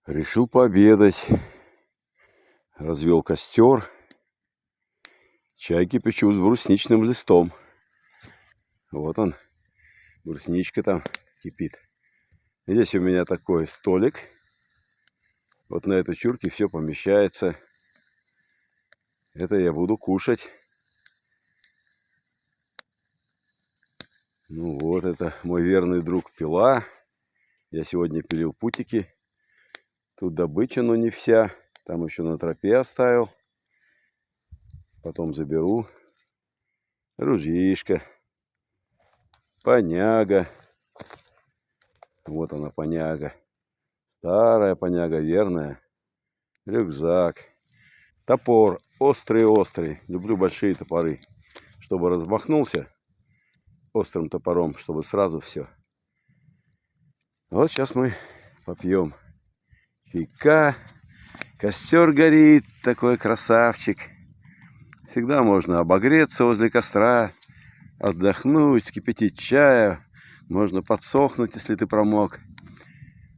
Решил пообедать. Развел костер. Чай кипячу с брусничным листом. Вот он, брусничка там кипит. Здесь у меня такой столик. Вот на этой чурке все помещается. Это я буду кушать. Ну вот, это мой верный друг пила. Я сегодня пилил путики. Тут добыча, но не вся. Там еще на тропе оставил. Потом заберу. Ружьишко. Поняга. Вот она, поняга. Старая поняга, верная. Рюкзак. Топор. Острый-острый. Люблю большие топоры. Чтобы размахнулся острым топором, чтобы сразу все. Вот сейчас мы попьем чайка. Костер горит. Такой красавчик. Всегда можно обогреться возле костра. Отдохнуть, скипятить чая. Можно подсохнуть, если ты промок.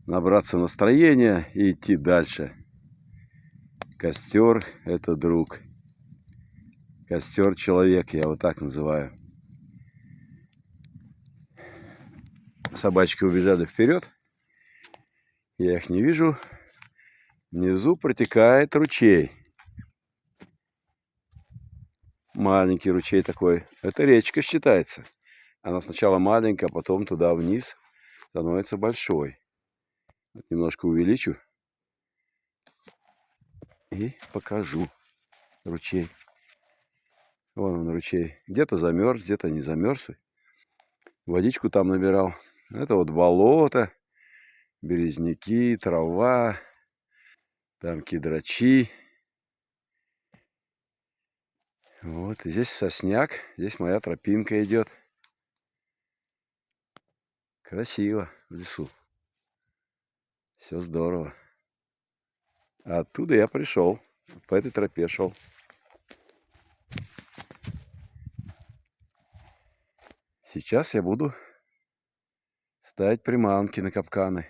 Набраться настроения и идти дальше. Костер – это друг. Костер – человек, я вот так называю. Собачки убежали вперед. Я их не вижу. Внизу протекает ручей. Маленький ручей такой. Это речка считается. Она сначала маленькая, а потом туда вниз становится большой. Вот немножко увеличу. И покажу ручей. Вон он ручей. Где-то замерз, где-то не замерз. Водичку там набирал. Это вот болото, березняки, трава, там кедрачи. Вот здесь сосняк, здесь моя тропинка идет. Красиво в лесу. Все здорово. А оттуда я пришел, по этой тропе шел. Сейчас я буду ставить приманки на капканы.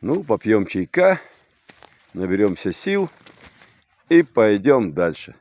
Ну, попьем чайка, наберемся сил и пойдем дальше.